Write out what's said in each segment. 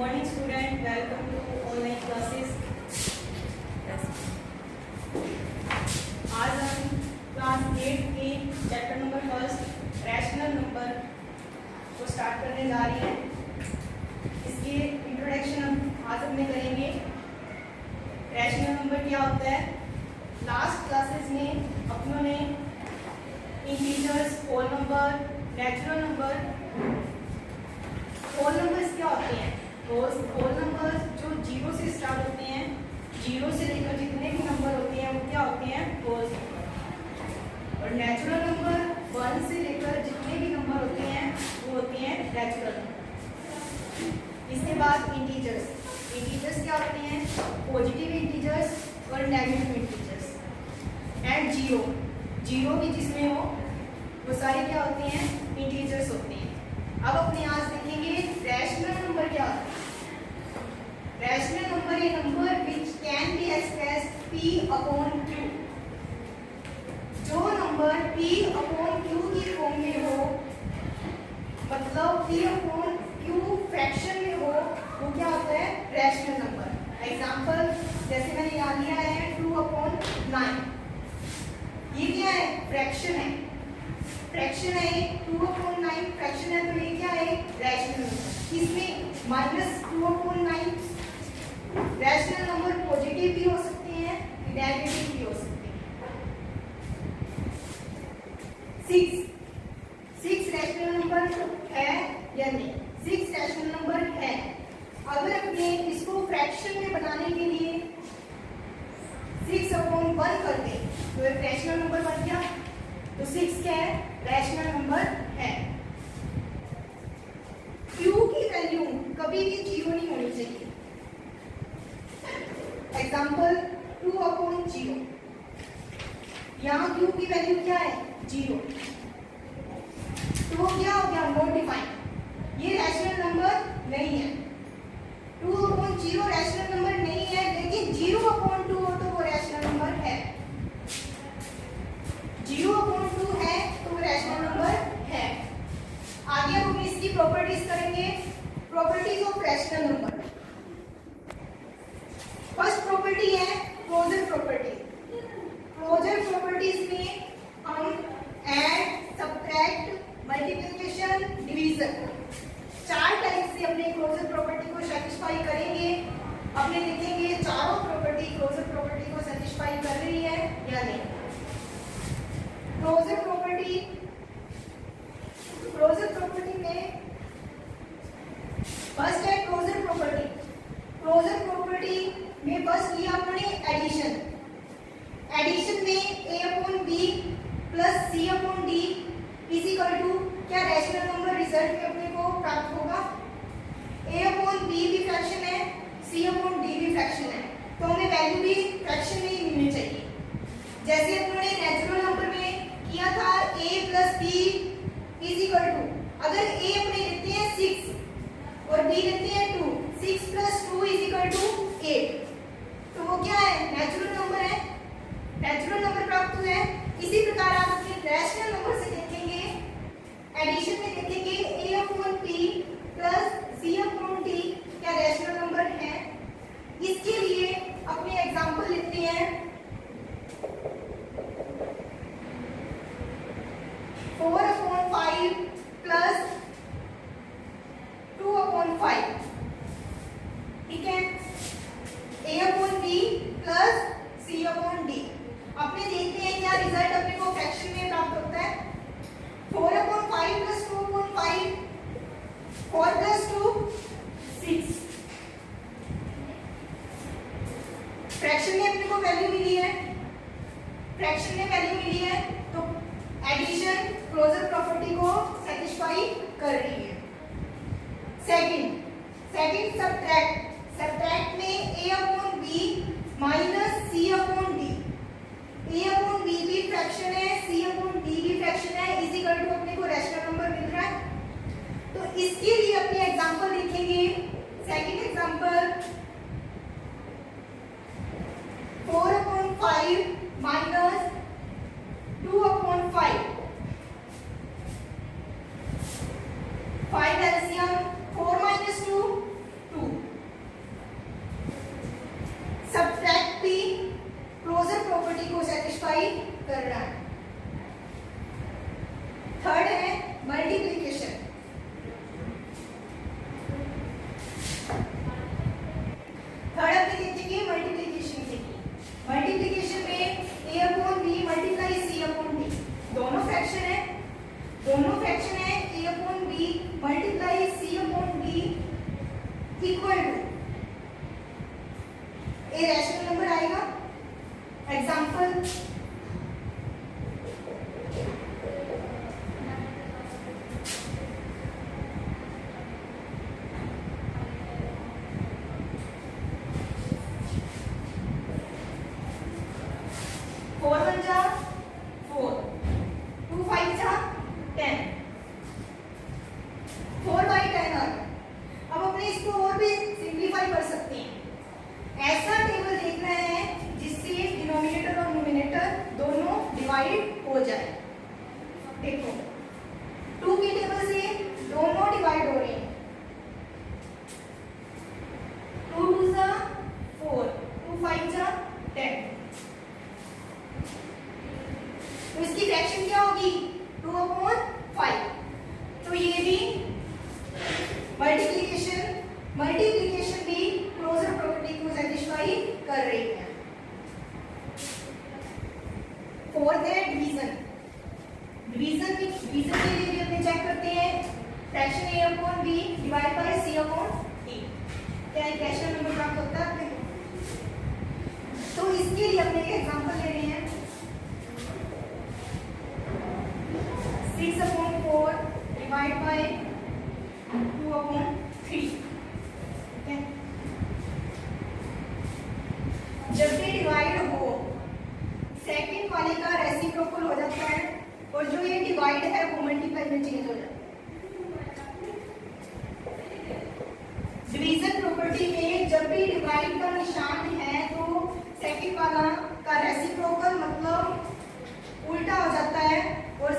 morning student, welcome to online classes. आज हम class 8 के chapter number first rational number को स्टार्ट करने जा रहे हैं। इसके इंट्रोडक्शन आज हमने करेंगे। रैशनल नंबर क्या होता है? लास्ट क्लासेस में अपनों ने integers, whole number, natural number, whole numbers क्या होते हैं? होल नंबर्स जो जीरो से स्टार्ट होते हैं, जीरो से लेकर जितने भी नंबर होते हैं वो क्या होते हैं? Whole number. और नेचुरल नंबर वन से लेकर जितने भी नंबर होते हैं वो होते हैं नेचुरल नंबर। इसके बाद इंटीजर्स। इंटीजर्स क्या होते हैं? पॉजिटिव इंटीजर्स और negative integers. And zero, zero भी जिसमें हो वो सारे क्या होते हैं? इंटीजर्स होते हैं। अब अपने आज देखेंगे रैशनल नंबर क्या होता है। Rational number A number which can be expressed p upon q। जो नंबर p अपॉन q की फॉर्म में हो, मतलब p अपॉन q फ्रैक्शन में हो, वो क्या होता है? Rational number. एग्जांपल जैसे मैंने यहाँ लिया है 2 अपॉन 9। ये क्या है? फ्रैक्शन है। फ्रैक्शन है 2 अपॉन 9 फ्रैक्शन है, तो ये क्या है? Rational number. इसमें -2 अपॉन 9 रैशनल नंबर पॉजिटिव भी हो सकते हैं, नेगेटिव भी हो सकते हैं। 6 रैशनल नंबर है या नहीं? 6 रैशनल नंबर है। अगर अपने इसको फ्रैक्शन में बनाने के लिए 6 अपॉन 1 कर दें तो एक रैशनल नंबर बन गया। तो 6 क्या है? रैशनल नंबर है। Q की वैल्यू कभी भी जीरो नहीं होनी चाहिए। Example 2 upon 0। यहाँ Q की वैल्यू क्या है? 0। तो क्या हो गया? Not defined. ये रैशनल नंबर नहीं है। 2 अपॉन 0 रैशनल नंबर नहीं है, लेकिन 0 अपॉन 2 हो तो वो रैशनल नंबर है। 0 अपॉन 2 है तो वो रैशनल नंबर है। आगे हम इसकी प्रॉपर्टीज करेंगे। Properties of rational number. First property है क्लोजर प्रॉपर्टी। क्लोजर प्रॉपर्टीज में हम add, subtract, multiplication, division, 4 type से अपने क्लोजर प्रॉपर्टी को सेटिस्फाई करेंगे। अपने देखेंगे चारों प्रॉपर्टी क्लोजर प्रॉपर्टी को सेटिस्फाई कर रही है या नहीं। क्लोजर प्रॉपर्टी में फर्स्ट है क्लोजर प्रॉपर्टी। क्लोजर प्रॉपर्टी में फर्स्ट लिया हमने एडिशन। एडिशन में a upon b plus c upon d is equal to क्या? रैशनल नंबर रिजल्ट में अपने को प्राप्त होगा। a अपॉन b भी फ्रैक्शन है, c अपॉन d भी फ्रैक्शन है, तो हमें वैल्यू भी फ्रैक्शन में ही मिलनी चाहिए। जैसे अपने नेचुरल नंबर में किया था a plus b is equal to, अगर a अपने लेते हैं 6 और b लेते हैं 2, 6 प्लस 2 इज इक्वल टू 8, तो वो क्या है? नेचुरल नंबर है। नेचुरल नंबर प्राप्त हुआ है। इसी प्रकार आप अपने रैशनल नंबर से देखेंगे, एडिशन में देखेंगे a upon p plus c upon d क्या रैशनल नंबर है। इसके लिए अपने एग्जांपल लेते हैं 4 अपॉन 5 प्लस 2 अपॉन 5, ठीक है। a upon b plus c upon d। अपने देखते हैं क्या रिजल्ट अपने को फ्रैक्शन में प्राप्त होता है। 4 upon 5 plus 2 upon 5, 4 plus 2 6। Fraction में अपने को वैल्यू मिली है। फ्रैक्शन में वैल्यू मिली है तो एडिशन क्लोजर प्रॉपर्टी को सेटिस्फाई कर रही है। Second subtract. सब्ट्रैक्ट में a upon b minus c upon d। a upon b भी फ्रैक्शन है, c अपॉन d भी फ्रैक्शन है, इज इक्वल टू अपने को रैशनल नंबर मिल रहा है। तो इसके लिए अपने एग्जांपल लिखेंगे। Second example 4 upon 5 minus 2 upon 5। 5 LCM 4 minus 2 2। दोनों फ्रैक्शन है a upon b multiply c upon d equal to a rational number आएगा। एग्जांपल, फोर वन जा 4, 2 5 जा 10, 4/10 आ गया। अब अपने इसको और भी सिंप्लीफाई कर सकते हैं। ऐसा टेबल देखना है जिससे डिनोमिनेटर और न्यूमरेटर दोनों डिवाइड हो जाए। देखो 2 के टेबल से दोनों डिवाइड हो रहे हैं। 2 2 जा 4, 2 5 जा 10। तो इसकी फ्रैक्शन क्या होगी 2/5। तो ये भी मल्टीप्लिकेशन भी क्लोजर प्रॉपर्टी को सेटिस्फाई कर रही है। फोर्थ है डिवीजन। डिवीजन के लिए भी अपने चेक करते हैं fraction a upon b divide by c upon d। क्या एक रैशनल नंबर प्राप्त होता है? तो इसके लिए अपने एक एग्जांपल ले रहे हैं 6/4 डिवाइड बाय 2/3। जब भी डिवाइड हो सेकंड वाले का रेसिप्रोकल हो जाता है और जो ये डिवाइड है वो मल्टीप्लाई में चेंज हो जाता है। डिवीजन प्रॉपर्टी में जब भी डिवाइड का निशान है तो सेकंड वाला का रेसिप्रोकल मतलब उल्टा हो जाता है और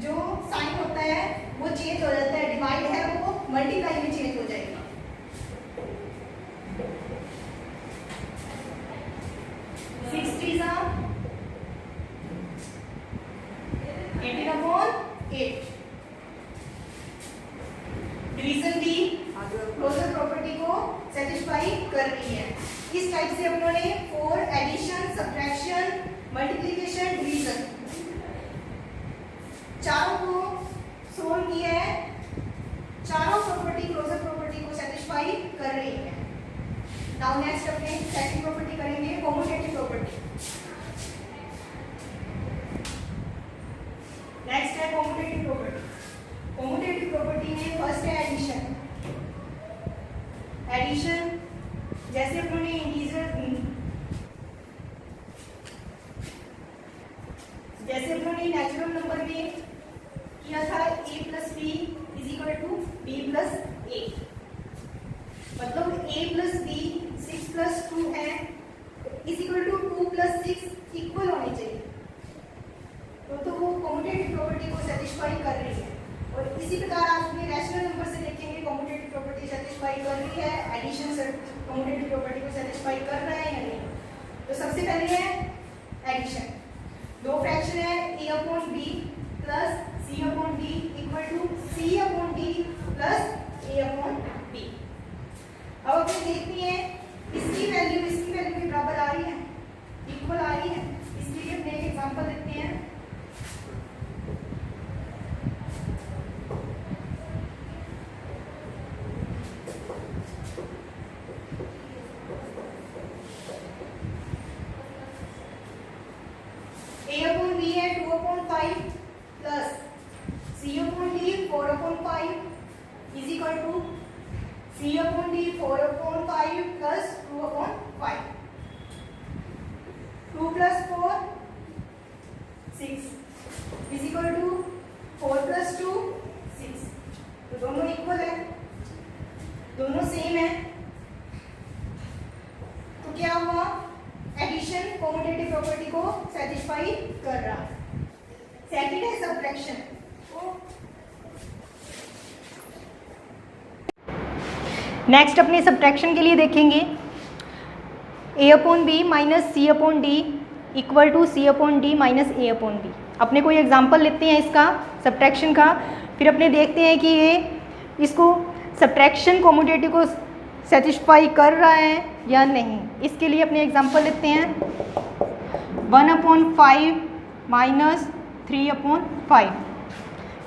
जो साइन होता है वो चेंज हो जाता है। डिवाइड है वो मल्टीप्लाई में चेंज हो जाएगा। डिवीजन भी क्लोजर प्रॉपर्टी को सेटिस्फाई कर रही है। इस टाइप से हम लोगों ने 4 एडिशन, सब्ट्रैक्शन, मल्टीप्लिकेशन, डिवीजन चारों को सोल्व किया है। चारों प्रॉपर्टी क्लोजर प्रॉपर्टी को सेटिस्फाई कर रही है। नाउ नेक्स्ट अपने सेकंड प्रॉपर्टी करेंगे कॉम्यूटेटिव प्रॉपर्टी। नेक्स्ट है कॉम्यूटेटिव प्रॉपर्टी। कॉम्यूटेटिव प्रॉपर्टी में फर्स्ट है एडिशन। एडिशन जैसे हम लोगों ने इंटीजर नेचुरल नंबर में किया था a plus b is equal to b plus a, मतलब a प्लस b 6 प्लस 2 है is equal to 2 plus 6 equal होनी चाहिए। तो वो कॉम्यूटेटिव प्रॉपर्टी को सेटिस्फाई कर रही है। और इसी प्रकार आप अपने रैशनल नंबर से देखेंगे कॉम्यूटेटिव प्रॉपर्टी सेटिस्फाई कर रही है, एडिशन कॉम्यूटेटिव प्रॉपर्टी को सेटिस्फाई कर रहा है या नहीं। तो सबसे पहले है एडिशन। दो फ्रैक्शन है a upon b plus c upon d equal to c upon d plus a upon b। अब अपन देखते हैं इसकी वैल्यू के बराबर आ रही है, इक्वल आ रही है। इसके लिए अपने एक एग्जांपल देखते हैं। a अपॉन b है 2/5 plus c upon d 4/5 is equal to c upon d 4/5 plus 2/5। 2 plus 4 6 is equal to 4 plus 2 6। तो दोनों इक्वल है, दोनों सेम है। तो क्या हुआ एडिशन कॉम्यूटेटिव प्रॉपर्टी को सेटिस्फाई कर रहा है। सेकंड है सब्ट्रैक्शन। नेक्स्ट अपने सब्ट्रैक्शन के लिए देखेंगे a upon B minus C upon D equal to C upon D minus A upon B. अपने कोई एग्जांपल लेते हैं इसका सब्ट्रैक्शन का, फिर अपने देखते हैं कि ये इसको सब्ट्रैक्शन कॉम्यूटेटिव को सेटिस्फाई कर रहा है या नहीं। इसके लिए अपने एग्जांपल लेते हैं 1/5 minus 3/5।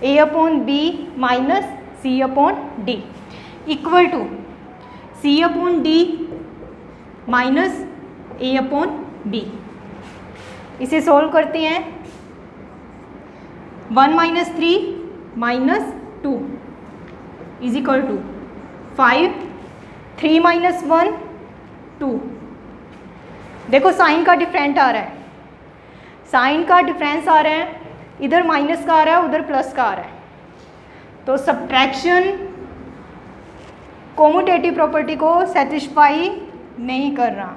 A upon B minus C upon D equal to C upon D minus A upon B. इसे सोल्व करते हैं। 1 minus 3 minus 2 is equal to 5, 3 minus 1 2। देखो साइन का डिफरेंट आ रहा है, साइन का डिफरेंस आ रहा है, इधर माइनस का आ रहा है उधर प्लस का आ रहा है, तो सब्ट्रैक्शन कोम्यूटेटिव प्रॉपर्टी को सेटिस्फाई नहीं कर रहा।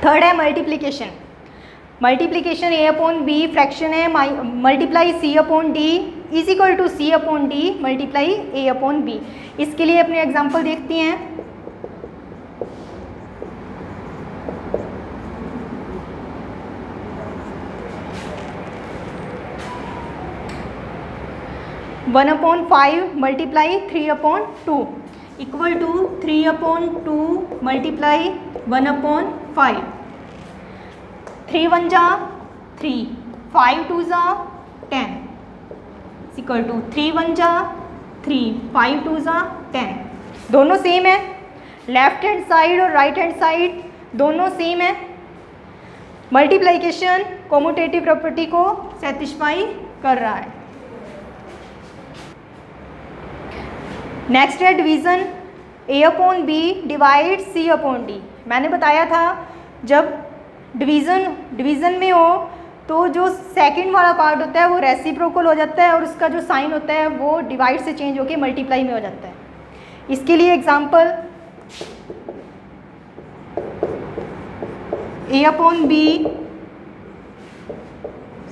थर्ड है multiplication. Multiplication A upon B fraction है multiply C upon D is equal to C upon D multiply A upon B. इसके लिए अपने एग्जांपल देखती हैं। One upon 5 multiply 3 upon 2 equal to 3 upon 2 multiply 1 upon 5। 3 1 जा 3, 5 2 जा 10 equal to 3 1 जा 3, 5 2 जा 10। दोनों सेम है, लेफ्ट हैंड साइड और राइट हैंड साइड दोनों सेम है। मल्टीप्लिकेशन कोम्यूटेटिव प्रॉपर्टी को सेटिस्फाई कर रहा है। नेक्स्ट है डिवीज़न ए अपॉन बी डिवाइड सी अपॉन डी। मैंने बताया था जब डिवीज़न में हो तो जो सेकंड वाला पार्ट होता है वो रेसिप्रोकल हो जाता है और उसका जो साइन होता है वो डिवाइड से चेंज होकर मल्टीप्लाई में हो जाता है। इसके लिए example A upon B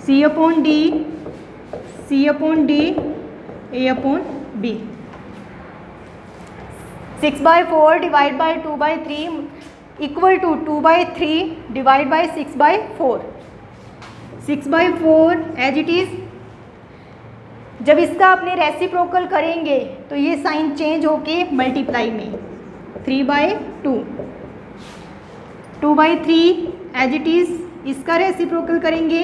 C upon D, C upon D, A upon B. 6/4 divide by 2/3 equal to 2/3 divide by 6/4। 6/4 as it is. जब इसका अपने रेसिप्रोकल करेंगे तो ये साइन चेंज होके मल्टीप्लाई में 3/2। 2/3 एज इट इज़, इसका रेसिप्रोकल करेंगे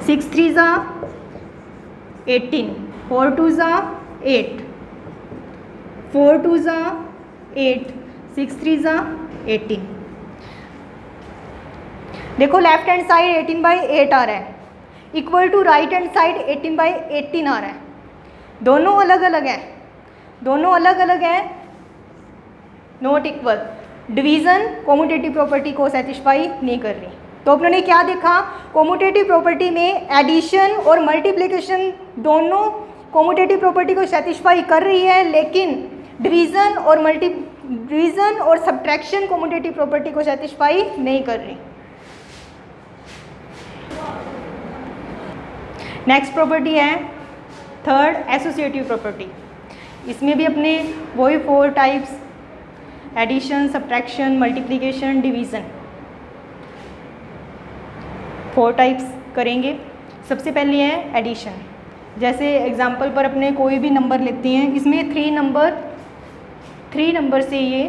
6 3 जा 18, 4 2 जा 8, 4 2 जा 8, 6 3 जा 18। देखो लेफ्ट हैंड साइड 18/8 आ रहा है equal to right hand side 18/18 आ रहा है। दोनों अलग अलग हैं, दोनों अलग अलग हैं, नॉट इक्वल। डिवीज़न कोम्यूटेटिव प्रॉपर्टी को सेटिस्फाई नहीं कर रही। तो अपने ने क्या देखा, कोम्यूटेटिव प्रॉपर्टी में एडिशन और मल्टीप्लिकेशन दोनों कोम्यूटेटिव प्रॉपर्टी को सेटिस्फाई कर रही है, लेकिन डिवीज़न और सब्ट्रैक्शन कोम्यूटेटिव प्रॉपर्टी को सेटिस्फाई नहीं कर रही। नेक्स्ट प्रॉपर्टी है थर्ड एसोसिएटिव प्रॉपर्टी। इसमें भी अपने वही 4 types addition, subtraction, multiplication, division 4 types करेंगे। सबसे पहले है एडिशन। जैसे एग्जांपल पर अपने कोई भी नंबर लेते हैं, इसमें 3 नंबर से ये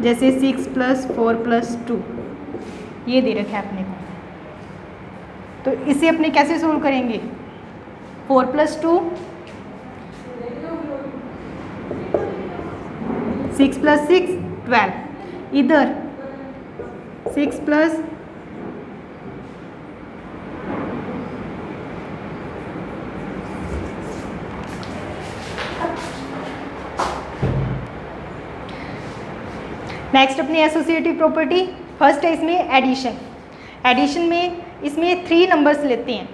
जैसे 6 + 4 + 2 ये दे रखा है अपने को, तो इसे अपने कैसे सोल्व करेंगे। 4 + 2 6 + 6 12, इधर 6 + नेक्स्ट अपनी एसोसिएटिव प्रॉपर्टी फर्स्ट है इसमें एडिशन। एडिशन में इसमें 3 नंबर्स लेते हैं,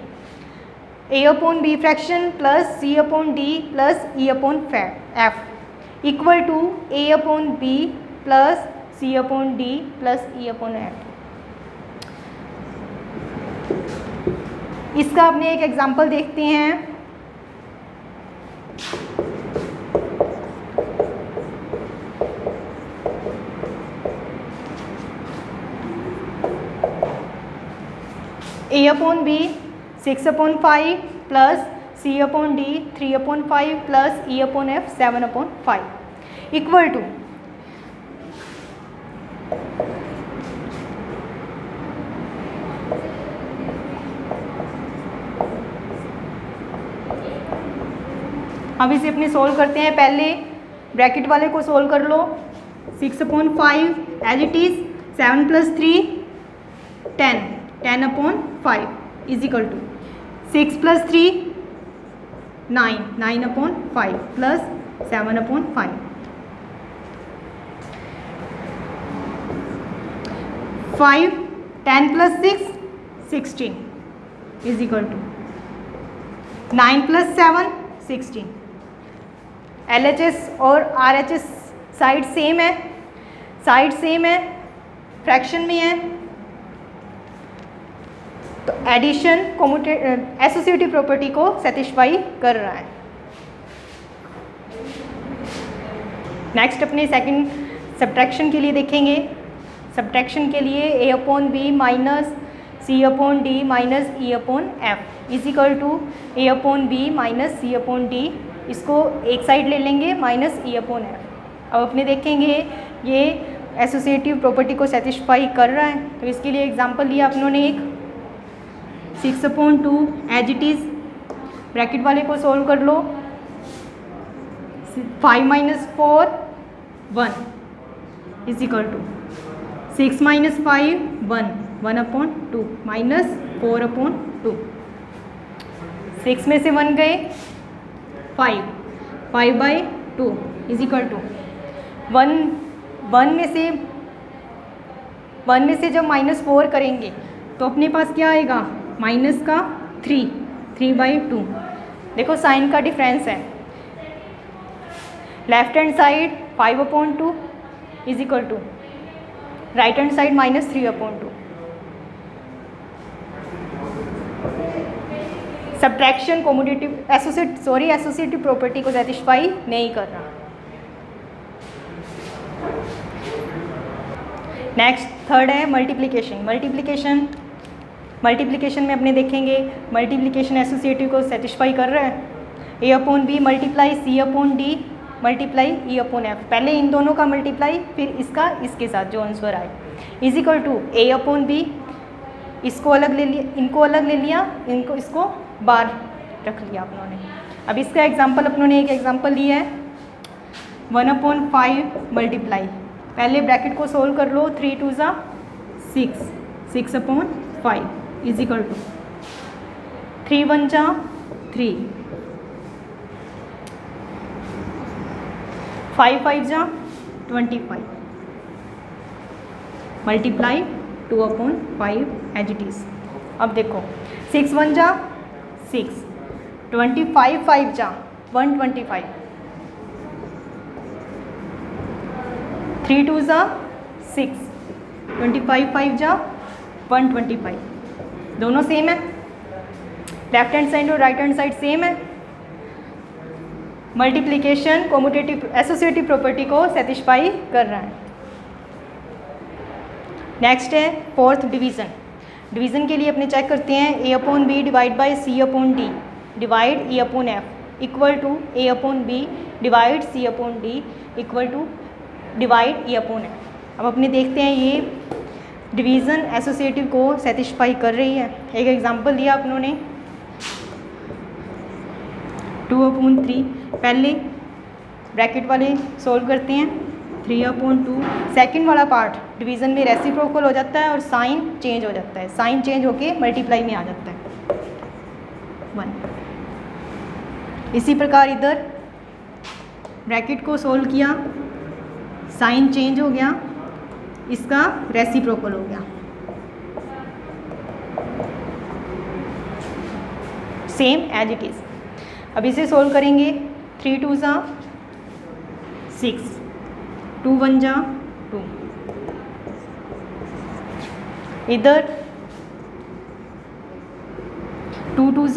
A upon B fraction plus C upon D plus E upon F equal to A upon B plus C upon D plus E upon F. इसका अपने एक example देखते हैं। A upon B 6/5 plus C/D 3/5 plus E/F 7/5 equal to अब इसे अपने solve करते हैं। पहले ब्रैकेट वाले को सोल्व कर लो। 6/5 as it is, 7 + 3 10, 10/5 is equal to 6 + 3 9, 9/5 plus 7/5 5, 10 + 6 16 is equal to 9 + 7 16। LHS और RHS साइड सेम है, फ्रैक्शन में है, तो एडिशन एसोसिएटिव प्रॉपर्टी को सेटिस्फाई कर रहा है। नेक्स्ट अपने सेकंड सब्ट्रैक्शन के लिए देखेंगे। सब्ट्रैक्शन के लिए A/B minus C/D minus E/F is equal to A/B minus C/D, इसको एक साइड ले लेंगे माइनस E/F। अब अपने देखेंगे ये एसोसिएटिव प्रॉपर्टी को सेटिस्फाई कर रहा है, तो इसके लिए एग्जांपल लिया अपनों एक 6/2 एज इट इज़, ब्रैकेट वाले को सोल्व कर लो। 5 - 4 1 इज इक्वल टू 6 - 5 1, 1/2 माइनस 4/2। 6 में से 1 गए 5, 5/2 इज इक्वल टू 1 में से जब -4 करेंगे तो अपने पास क्या आएगा, माइनस का 3, 3/2। देखो साइन का डिफरेंस है। Left hand side 5/2 is equal to right hand side -3/2। Subtraction associative property को सेटिस्फाई नहीं कर रहा। नेक्स्ट थर्ड है मल्टीप्लिकेशन। मल्टीप्लिकेशन में अपने देखेंगे मल्टीप्लिकेशन एसोसिएटिव को सेटिस्फाई कर रहा है। A/B multiply C/D multiply E/F, पहले इन दोनों का मल्टीप्लाई फिर इसका इसके साथ जो आंसर आए इज इक्वल टू A/B, इसको अलग ले लिया, इनको अलग ले लिया, इसको बाहर रख लिया अपनों ने। अब इसका एग्जांपल अपनों ने एक एग्जांपल लिया है 1/5 मल्टीप्लाई, पहले ब्रैकेट को सोल्व कर लो। 3 × 2 = 6, 6/5 is equal to 3 × 1 = 3, 5 × 5 = 25 multiply 2/5 as it is. अब देखो 6 × 1 = 6, 25 × 5 = 125, 3 × 2 = 6, 25 × 5 = 125। दोनों सेम है, लेफ्ट हैंड साइड और राइट हैंड साइड सेम है। मल्टीप्लिकेशन कॉम्यूटेटिव एसोसिएटिव प्रॉपर्टी को सेटिस्फाई कर रहा है। नेक्स्ट है फोर्थ डिवीज़न के लिए अपने चेक करते हैं A/B divide by C/D divide E/F equal to A/B divide C/D equal to divide E/F। अब अपने देखते हैं ये डिवीज़न एसोसिएटिव को सेटिस्फाई कर रही है। एक एग्जांपल लिया अपनों ने 2/3, पहले ब्रैकेट वाले सोल्व करते हैं 3/2, सेकंड वाला पार्ट डिवीज़न में रेसिप्रोकल हो जाता है और साइन चेंज हो जाता है, साइन चेंज होके मल्टीप्लाई में आ जाता है 1। इसी प्रकार इधर ब्रैकेट को सोल्व किया, साइन चेंज हो गया, इसका रेसिप्रोकल हो गया, सेम एज इट इज़। अब इसे सोल्व करेंगे 3 × 2 = 6, 2 × 1 = 2, इधर 2 × 2 =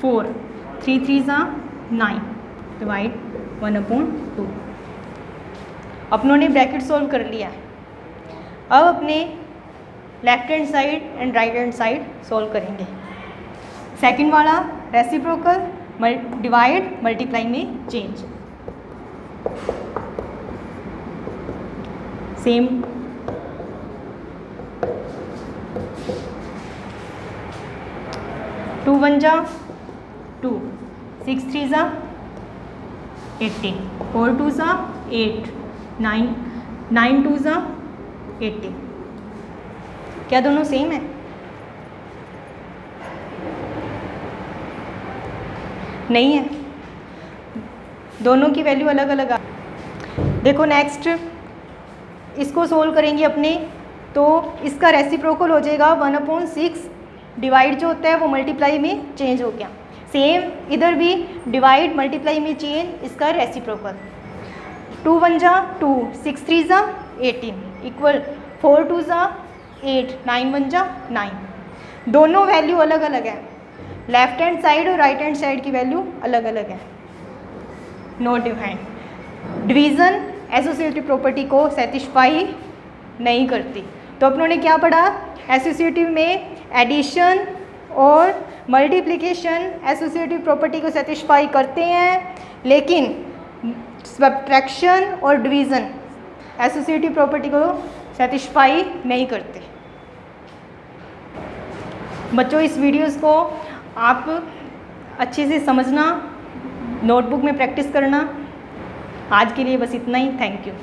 4, 3 × 3 = 9 डिवाइड 1/2। अपनों ने ब्रैकेट सोल्व कर लिया है। अब अपने left hand side and right hand side solve करेंगे। सेकंड वाला रेसिप्रोकल, डिवाइड मल्टीप्लाई में चेंज। सेम टू वन जा 2, 6 3 जा 18, 4 2 जा 8, 9 2 जा 80। क्या दोनों सेम है? नहीं है, दोनों की वैल्यू अलग अलग आ। देखो नेक्स्ट इसको सोल्व करेंगे अपने, तो इसका रेसिप्रोकल हो जाएगा 1/6, डिवाइड जो होता है वो मल्टीप्लाई में चेंज हो गया। सेम इधर भी डिवाइड मल्टीप्लाई में चेंज, इसका रेसिप्रोकल। 2 1 जा 2, 6 3 जा 18 इक्वल 4 2 जा 8, 9 1 जा 9। दोनों वैल्यू अलग अलग है, लेफ्ट हैंड साइड और राइट हैंड साइड की वैल्यू अलग अलग है। Not defined. Division associative property को सेटिस्फाई नहीं करती। तो अपनों ने क्या पढ़ा? एसोसिएटिव में एडिशन और मल्टीप्लिकेशन एसोसिएटिव प्रॉपर्टी को सेटिस्फाई करते हैं, लेकिन सब्ट्रैक्शन और डिवीज़न एसोसिएटिव प्रॉपर्टी को सेटिस्फाई नहीं करते। बच्चों इस वीडियोस को आप अच्छे से समझना, नोटबुक में प्रैक्टिस करना। आज के लिए बस इतना ही। Thank you.